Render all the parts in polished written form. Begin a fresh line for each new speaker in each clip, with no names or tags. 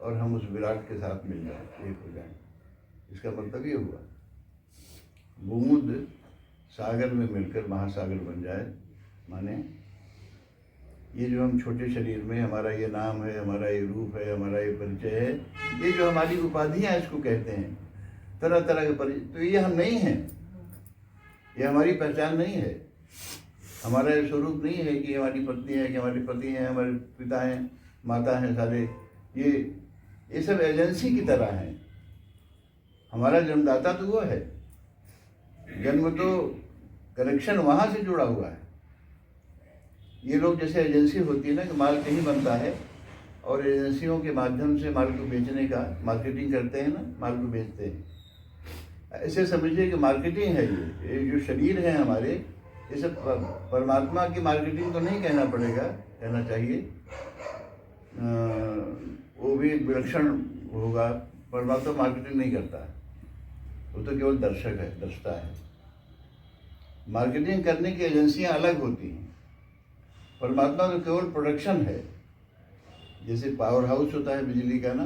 और हम उस विराट के साथ मिल जाएं, एक हो जाएं। इसका मतलब ये हुआ बूंद सागर में मिलकर महासागर बन जाए। माने ये जो हम छोटे शरीर में, हमारा ये नाम है, हमारा ये रूप है, हमारा ये परिचय है, ये जो हमारी उपाधियाँ इसको कहते हैं, तरह तरह के परिचय, तो ये हम नहीं हैं, ये हमारी पहचान नहीं है, हमारा ये स्वरूप नहीं है कि हमारी पत्नी है, कि हमारे पति हैं, हमारे पिता हैं, माता हैं, सारे ये सब एजेंसी की तरह हैं। हमारा जन्मदाता तो वो है, जन्म तो कनेक्शन वहाँ से जुड़ा हुआ है। ये लोग जैसे एजेंसी होती है ना कि माल कहीं बनता है और एजेंसियों के माध्यम से माल को बेचने का मार्केटिंग करते हैं ना, माल को बेचते हैं। ऐसे समझिए कि मार्केटिंग है ये जो शरीर है हमारे, ये सब परमात्मा की मार्केटिंग तो नहीं कहना पड़ेगा, कहना चाहिए, वो भी विलक्षण होगा। परमात्मा मार्केटिंग नहीं करता है, वो तो केवल दर्शक है, दर्शता है। मार्केटिंग करने की एजेंसियां अलग होती हैं, परमात्मा तो केवल प्रोडक्शन है। जैसे पावर हाउस होता है बिजली का ना,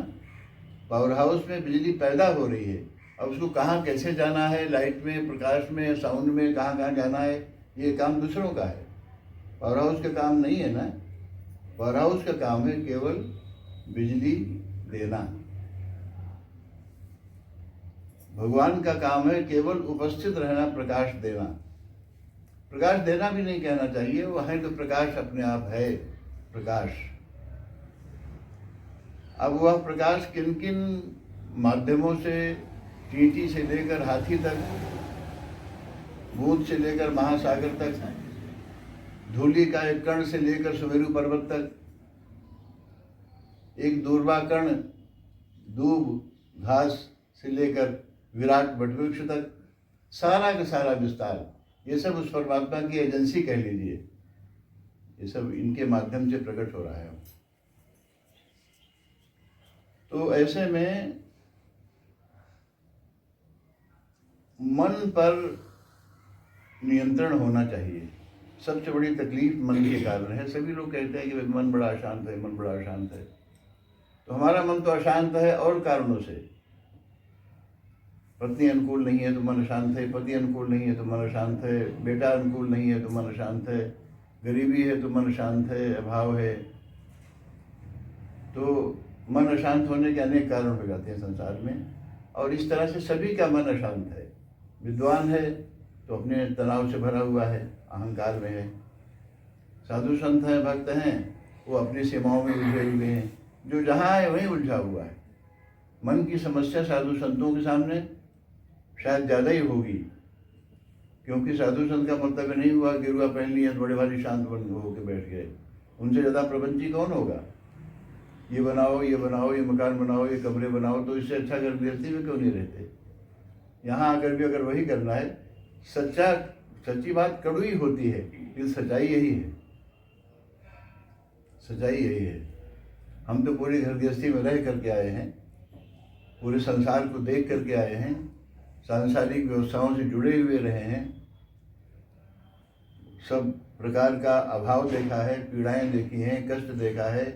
पावर हाउस में बिजली पैदा हो रही है, अब उसको कहाँ कैसे जाना है, लाइट में, प्रकाश में, साउंड में, कहाँ कहाँ जाना है, ये काम दूसरों का है, पावर हाउस का काम नहीं है ना। पावर हाउस का काम है केवल बिजली देना। भगवान का काम है केवल उपस्थित रहना, प्रकाश देना। प्रकाश देना भी नहीं कहना चाहिए, वो है तो प्रकाश अपने आप है प्रकाश। अब वह प्रकाश किन किन माध्यमों से, चींटी से लेकर हाथी तक, बूंद से लेकर महासागर तक, धूलि का एक कण से लेकर सुमेरु पर्वत तक, एक दूरबा कण दूब घास से लेकर विराट वटवृक्ष तक, सारा का सारा विस्तार, ये सब उस परमात्मा की एजेंसी कह लीजिए, ये सब इनके माध्यम से प्रकट हो रहा है। तो ऐसे में मन पर नियंत्रण होना चाहिए। सबसे बड़ी तकलीफ मन के कारण है। सभी लोग कहते हैं कि मन बड़ा अशांत है, मन बड़ा अशांत है। तो हमारा मन तो अशांत है और कारणों से। पत्नी अनुकूल नहीं है तो मन अशांत है, पति अनुकूल नहीं है तो मन अशांत है, बेटा अनुकूल नहीं है तो मन अशांत है, गरीबी है तो मन अशांत है, अभाव है। तो मन अशांत होने के अनेक कारण हो जाते हैं संसार में, और इस तरह से सभी का मन अशांत है। विद्वान है तो अपने तनाव से भरा हुआ है, अहंकार में है। साधु संत हैं, भक्त हैं, वो अपनी सीमाओं में उलझे हुए हैं, जो जहाँ है वहीं उलझा हुआ है। मन की समस्या साधु संतों के सामने शायद ज़्यादा ही होगी, क्योंकि साधु संत का मतलब नहीं हुआ गिरुआ पहन लिया बड़े भारी शांत बन होकर बैठ गए। उनसे ज़्यादा प्रपंची कौन होगा? ये बनाओ, ये बनाओ, ये मकान बनाओ, ये कमरे बनाओ, तो इससे अच्छा घर गृहस्थी में क्यों नहीं रहते? यहाँ आकर भी अगर वही करना है, सच्ची बात कड़वी होती है, लेकिन सच्चाई यही है, सच्चाई यही है। हम तो पूरी घर गृहस्थी में रह करके आए हैं, पूरे संसार को देख करके आए हैं, सांसारिक व्यवस्थाओं से जुड़े हुए रहे हैं, सब प्रकार का अभाव देखा है, पीड़ाएं देखी हैं, कष्ट देखा है,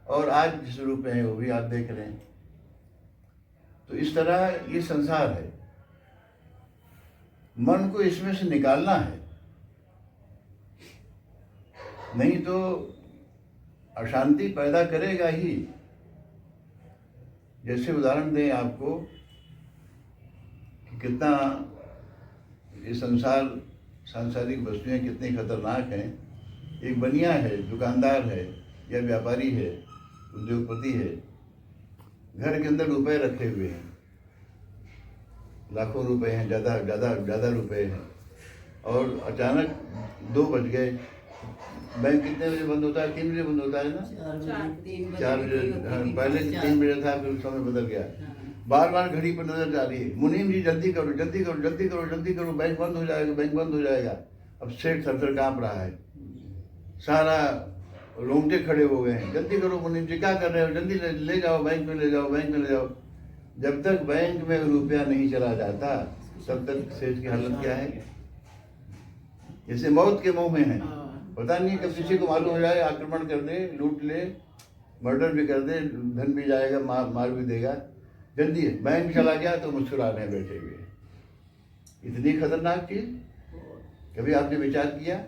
और आज जिस रूप में है वो भी आप देख रहे हैं। तो इस तरह ये संसार है, मन को इसमें से निकालना है, नहीं तो अशांति पैदा करेगा ही। जैसे उदाहरण दें आपको कि कितना ये संसार, सांसारिक वस्तुएं कितनी खतरनाक हैं। एक बनिया है, दुकानदार है या व्यापारी है, उद्योगपति है, घर के अंदर रुपए रखे हुए हैं, लाखों रुपए हैं, ज़्यादा रुपए हैं, और अचानक 2 बज गए। बैंक कितने बजे बंद होता है? 3 बजे बंद होता है ना, 4 बजे। पहले 3 बजे था, फिर समय बदल गया। बार बार घड़ी पर नजर जा रही है, मुनीम जी जल्दी करो, जल्दी करो, जल्दी करो, जल्दी करो, बैंक बंद हो जाएगा, बैंक बंद हो जाएगा। अब सेठ थर कांप रहा है, सारा रोंगटे खड़े हो गए हैं, जल्दी करो मुनीम जी, क्या कर रहे हो, जल्दी ले जाओ, बैंक में ले जाओ, बैंक में ले जाओ। जब तक बैंक में रुपया नहीं चला जाता तब तक सेठ की हालत क्या है? जैसे मौत के मुंह में है, पता नहीं कब किसी को मालूम हो जाए, आक्रमण कर दे, लूट ले, मर्डर भी कर दे, धन भी जाएगा, मार भी देगा, जल्दी है। बैंक चला गया तो मुस्कुराने बैठे हुए। इतनी खतरनाक चीज कभी आपने विचार किया?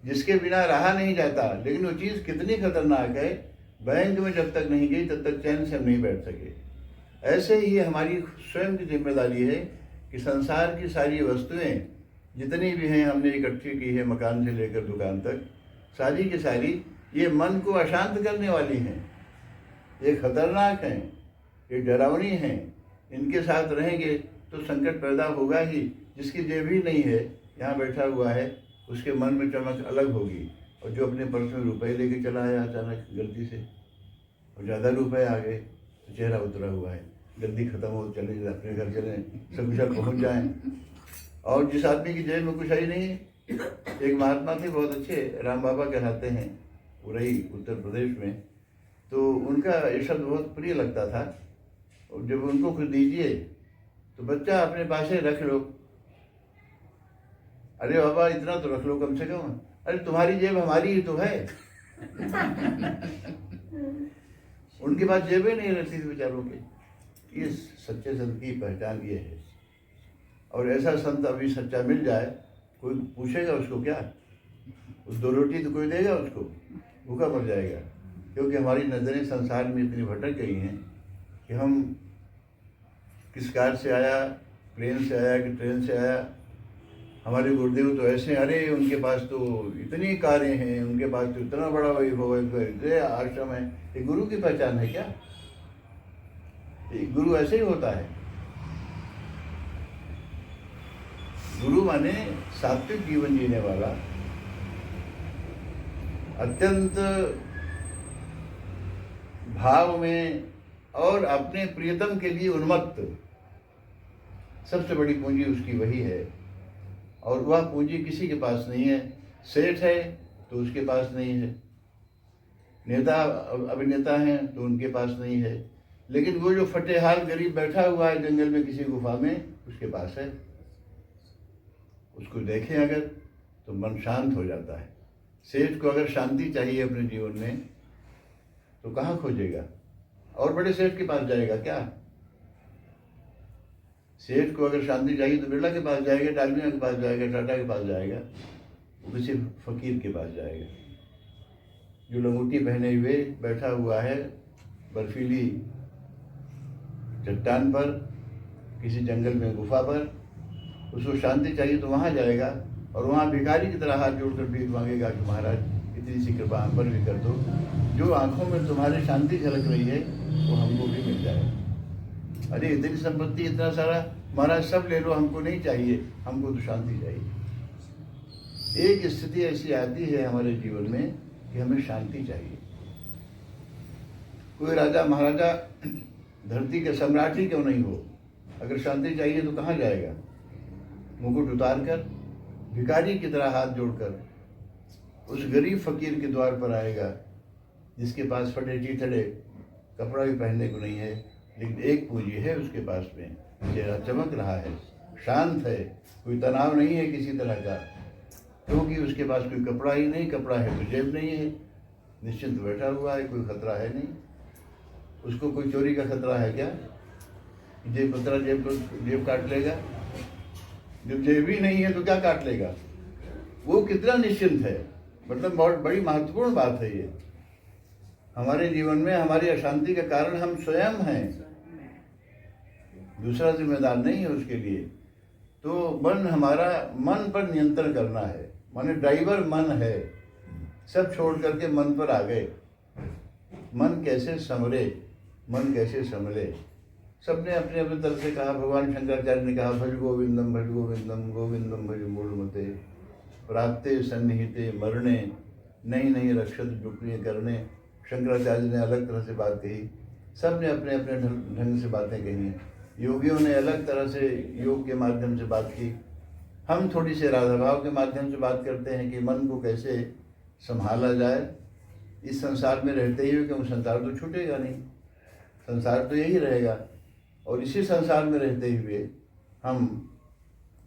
जिसके बिना रहा नहीं जाता, लेकिन वो चीज़ कितनी खतरनाक है। बैंक में जब तक नहीं गई तब तक चैन से हम नहीं बैठ सके। ऐसे ही हमारी स्वयं की जिम्मेदारी है कि संसार की सारी वस्तुएं जितनी भी हैं हमने इकट्ठी की है, मकान से लेकर दुकान तक, सारी की सारी ये मन को अशांत करने वाली हैं, ये खतरनाक हैं, ये डरावनी हैं। इनके साथ रहेंगे तो संकट पैदा होगा ही। जिसकी जेब ही नहीं है, यहाँ बैठा हुआ है, उसके मन में चमक अलग होगी। और जो अपने पर्स में रुपए लेके चला आया अचानक गलती से और ज़्यादा रुपए आ गए तो चेहरा उतरा हुआ है, जल्दी ख़त्म हो, चले जाए अपने घर, चलें सकुशल पहुँच जाएं। और जिस आदमी की जेब में कुछ ही नहीं है, एक महात्मा थे बहुत अच्छे, राम बाबा कहलाते हैं, उरई उत्तर प्रदेश में। तो उनका ये शब्द बहुत प्रिय लगता था। और जब उनको कुछ दीजिए तो बच्चा अपने पास ही रख लो। अरे बाबा इतना तो रख लो कम से कम। अरे तुम्हारी जेब हमारी ही तो है। उनके पास जेबें नहीं रहती थी बेचारों के। इस सच्चे संत की पहचान ये है। और ऐसा संत अभी सच्चा मिल जाए, कोई पूछेगा उसको क्या? उस 2 रोटी तो कोई देगा उसको? भूखा मर जाएगा। क्योंकि हमारी नज़रें संसार में इतनी भटक गई हैं कि हम किस कार से आया, प्लेन से आया कि ट्रेन से आया। हमारे गुरुदेव तो ऐसे, अरे उनके पास तो इतनी कारें हैं, उनके पास तो इतना बड़ा वैभव है, इतने आश्रम है। ये गुरु की पहचान है क्या? एक गुरु ऐसे ही होता है। गुरु माने सात्विक जीवन जीने वाला, अत्यंत भाव में और अपने प्रियतम के लिए उन्मत्त। सबसे बड़ी पूंजी उसकी वही है। और वह पूंजी किसी के पास नहीं है। सेठ है तो उसके पास नहीं है, नेता अभिनेता हैं तो उनके पास नहीं है, लेकिन वो जो फटेहाल गरीब बैठा हुआ है जंगल में किसी गुफा में, उसके पास है। उसको देखें अगर तो मन शांत हो जाता है। सेठ को अगर शांति चाहिए अपने जीवन में तो कहाँ खोजेगा? और बड़े सेठ के पास जाएगा क्या? सेठ को अगर शांति चाहिए तो बिरला के पास जाएगा, डालमिया के पास जाएगा, टाटा के पास जाएगा, वो किसी फकीर के पास जाएगा जो लंगोटी पहने हुए बैठा हुआ है बर्फीली चट्टान पर, किसी जंगल में गुफा पर। उसको शांति चाहिए तो वहाँ जाएगा और वहाँ भिखारी की तरह हाथ जोड़कर भीख मांगेगा कि महाराज इतनी सी कृपा हम पर भी कर दो, जो आंखों में तुम्हारी शांति झलक रही है वो हमको भी मिल जाए। अरे इतनी संपत्ति, इतना सारा, महाराज सब ले लो, हमको नहीं चाहिए, हमको तो शांति चाहिए। एक स्थिति ऐसी आती है हमारे जीवन में कि हमें शांति चाहिए। कोई राजा महाराजा धरती के सम्राट ही क्यों नहीं हो, अगर शांति चाहिए तो कहाँ जाएगा? मुकुट उतार कर भिखारी की तरह हाथ जोड़कर उस गरीब फकीर के द्वार पर आएगा जिसके पास फटे चिथड़े कपड़ा भी पहनने को नहीं है, लेकिन एक पूंजी है उसके पास में, चेहरा चमक रहा है, शांत है, कोई तनाव नहीं है किसी तरह का, क्योंकि उसके पास कोई कपड़ा ही नहीं, कपड़ा है तो जेब नहीं है, निश्चिंत बैठा हुआ है, कोई खतरा है नहीं। उसको कोई चोरी का खतरा है क्या? जेब काट लेगा? जब जेब ही नहीं है तो क्या काट लेगा? वो कितना निश्चिंत है। मतलब बहुत बड़ी महत्वपूर्ण बात है ये। हमारे जीवन में हमारी अशांति का कारण हम स्वयं हैं, दूसरा जिम्मेदार नहीं है उसके लिए। तो मन, हमारा मन पर नियंत्रण करना है, माने ड्राइवर मन है। सब छोड़ करके मन पर आ गए। मन कैसे संवरे, मन कैसे संभले, सबने अपने अपने तरफ से कहा। भगवान शंकराचार्य ने कहा भज गोविंदम भज गोविंदम गोविंदम भज मूढ़मते प्राप्ते सन्निहिते मरणे नहीं नहीं रक्षत जुटिए करने। शंकराचार्य ने अलग तरह से बात कही, सब ने अपने अपने ढंग से बातें कही। योगियों ने अलग तरह से योग के माध्यम से बात की। हम थोड़ी सी राधा भाव के माध्यम से बात करते हैं कि मन को कैसे संभाला जाए इस संसार में रहते हुए, क्योंकि संसार तो छूटेगा नहीं, संसार तो यही रहेगा। और इसी संसार में रहते हुए हम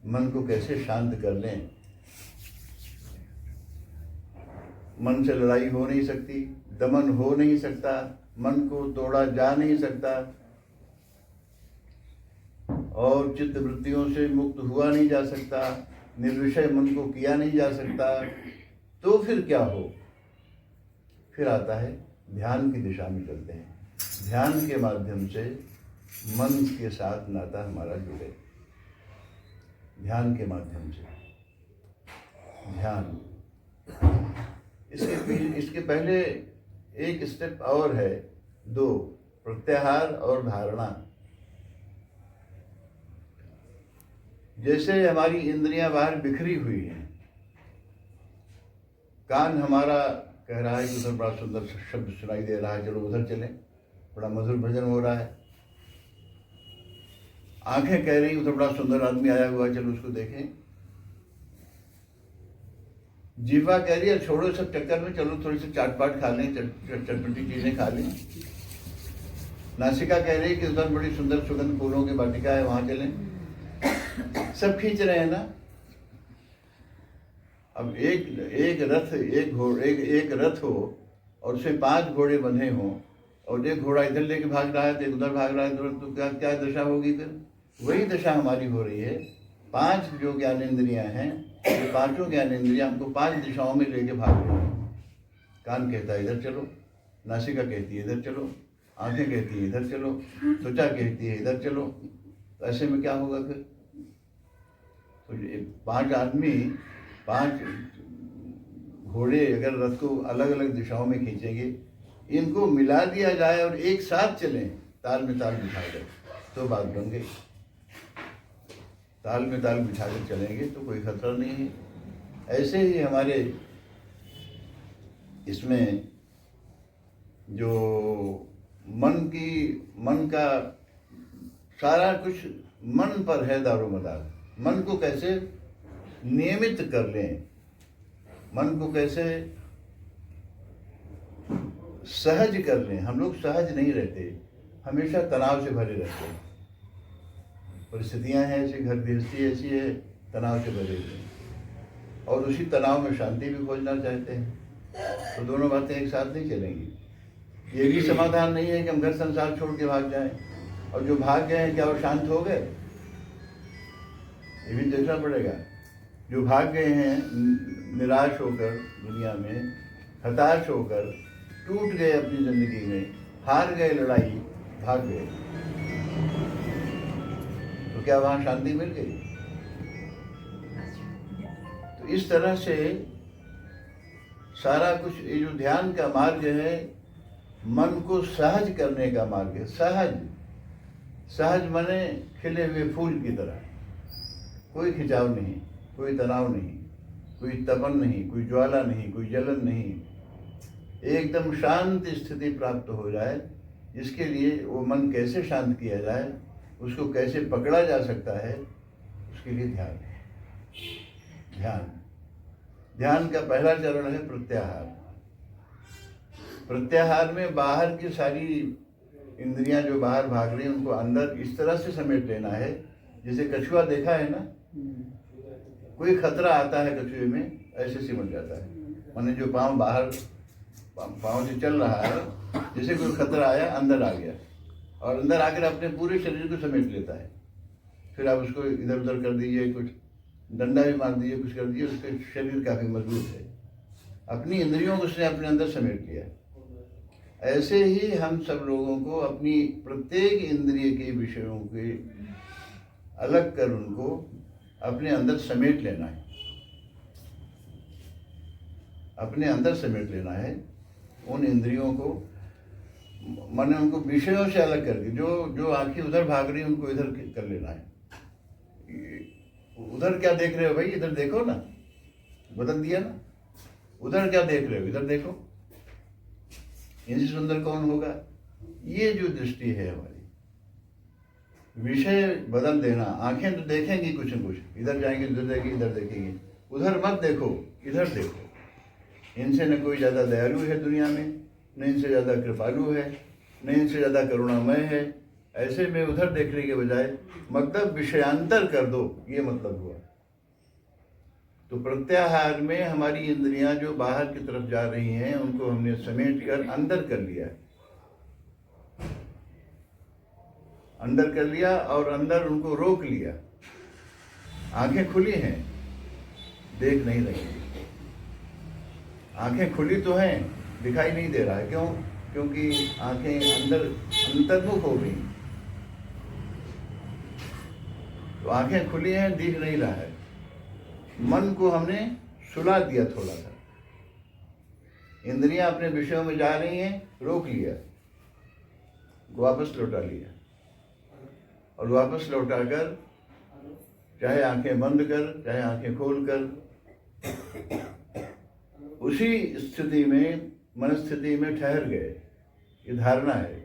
मन को कैसे शांत कर लें। मन से लड़ाई हो नहीं सकती, दमन हो नहीं सकता, मन को तोड़ा जा नहीं सकता, और चित्त वृत्तियों से मुक्त हुआ नहीं जा सकता, निर्विषय मन को किया नहीं जा सकता। तो फिर क्या हो? फिर आता है ध्यान की दिशा में चलते हैं। ध्यान के माध्यम से मन के साथ नाता हमारा जुड़े, ध्यान के माध्यम से। ध्यान, इसके पहले एक स्टेप और है, 2, प्रत्याहार और धारणा। जैसे हमारी इंद्रियां बाहर बिखरी हुई हैं, कान हमारा कह रहा है कि उधर बड़ा सुंदर शब्द सुनाई दे रहा है, चलो उधर चलें, बड़ा मधुर भजन हो रहा है। आंखें कह रही उधर बड़ा सुंदर आदमी आया हुआ है, चलो उसको देखें। जीवा कह रही है छोड़ो सब चक्कर में, चलो थोड़ी सी चाट पाट खा लें, चटपटी चीजें खा लें। नासिका कह रही है कि उधर बड़ी सुंदर सुगंध फूलों की वाटिका है, वहां चलें। सब खींच रहे हैं ना। अब एक रथ हो और उसमें 5 घोड़े बंधे हों, और एक घोड़ा इधर लेके भाग रहा है तो एक उधर भाग रहा है, तो क्या दशा होगी? फिर वही दशा हमारी हो रही है। 5 जो ज्ञानेंद्रियां हैं, ये 5 ज्ञानेंद्रियां हमको 5 दिशाओं में लेके भाग रही हैं। कान कहता है इधर चलो, नासिका कहती है इधर चलो, आंखें कहती है इधर चलो, त्वचा कहती है इधर चलो। तो ऐसे में क्या होगा फिर? तो 5 आदमी, 5 घोड़े अगर रथ को अलग अलग दिशाओं में खींचेंगे, इनको मिला दिया जाए और एक साथ चलें, ताल में ताल बिठाकर, तो बात बन गई। ताल में ताल बिठाकर चलेंगे तो कोई खतरा नहीं है। ऐसे ही हमारे इसमें जो मन का सारा कुछ मन पर है दारोमदार। मन को कैसे नियमित कर लें, मन को कैसे सहज कर लें। हम लोग सहज नहीं रहते, हमेशा तनाव से भरे रहते हैं। परिस्थितियां हैं ऐसी, घर गृहस्थी ऐसी है, तनाव से भरे हुए, और उसी तनाव में शांति भी खोजना चाहते हैं। तो दोनों बातें एक साथ नहीं चलेंगी। ये भी समाधान नहीं है कि हम घर संसार छोड़ के भाग जाएं, और जो भाग गए हैं क्या वो शांत हो गए? ये भी देखना पड़ेगा। जो भाग गए हैं निराश होकर, दुनिया में हताश होकर, टूट गए अपनी जिंदगी में, हार गए लड़ाई, भाग गए, तो क्या वहां शांति मिल गई? तो इस तरह से सारा कुछ, ये जो ध्यान का मार्ग है, मन को सहज करने का मार्ग है। सहज माने खिले हुए फूल की तरह, कोई खिंचाव नहीं, कोई तनाव नहीं, कोई तपन नहीं, कोई ज्वाला नहीं, कोई जलन नहीं, एकदम शांत स्थिति प्राप्त हो जाए। इसके लिए वो मन कैसे शांत किया जाए, उसको कैसे पकड़ा जा सकता है, उसके लिए ध्यान है। ध्यान का पहला चरण है प्रत्याहार। प्रत्याहार में बाहर की सारी इंद्रियां जो बाहर भाग रही हैं, उनको अंदर इस तरह से समेट लेना है। जैसे कछुआ देखा है ना, कोई खतरा आता है कछुए में, ऐसे सिमट जाता है। माने जो पाँव से चल रहा है, जैसे कोई खतरा आया, अंदर आ गया, और अंदर आकर अपने पूरे शरीर को समेट लेता है। फिर आप उसको इधर उधर कर दीजिए, कुछ डंडा भी मार दीजिए, कुछ कर दीजिए, उसका शरीर काफ़ी मजबूत है। अपनी इंद्रियों को उसने अपने अंदर समेट लिया। ऐसे ही हम सब लोगों को अपनी प्रत्येक इंद्रिय के विषयों के अलग कर उनको अपने अंदर समेट लेना है, अपने अंदर समेट लेना है। उन इंद्रियों को, माने उनको विषयों से अलग करके, जो आंखें उधर भाग रही हैं उनको इधर कर लेना है। उधर क्या देख रहे हो भाई, इधर देखो ना, बदल दिया ना। उधर क्या देख रहे हो, इधर देखो। इनसे सुंदर कौन होगा? ये जो दृष्टि है हमारी, विषय बदल देना। आंखें तो देखेंगी कुछ न कुछ, इधर जाएंगे उधर देखेंगे, इधर देखेंगे। उधर मत देखो, इधर देखो। इनसे न कोई ज़्यादा दयालु है दुनिया में, न इनसे ज़्यादा कृपालु है, न इनसे ज़्यादा करुणामय है। ऐसे में उधर देखने के बजाय मतलब विषयांतर कर दो, ये मतलब हुआ। तो प्रत्याहार में हमारी इंद्रियां जो बाहर की तरफ जा रही हैं उनको हमने समेट कर अंदर कर लिया, अंदर कर लिया और अंदर उनको रोक लिया। आंखें खुली हैं, देख नहीं रही। आंखें खुली तो हैं, दिखाई नहीं दे रहा है। क्यों? क्योंकि आंखें अंदर अंतर्मुख हो गई। तो आंखें खुली हैं, दिख नहीं रहा है। मन को हमने सुला दिया थोड़ा सा, इंद्रियां अपने विषयों में जा रही हैं, रोक लिया, वापस लौटा लिया। और वापस लौटाकर चाहे आंखें बंद कर चाहे आंखें खोल कर उसी स्थिति में, मन स्थिति में ठहर गए। ये धारणा है।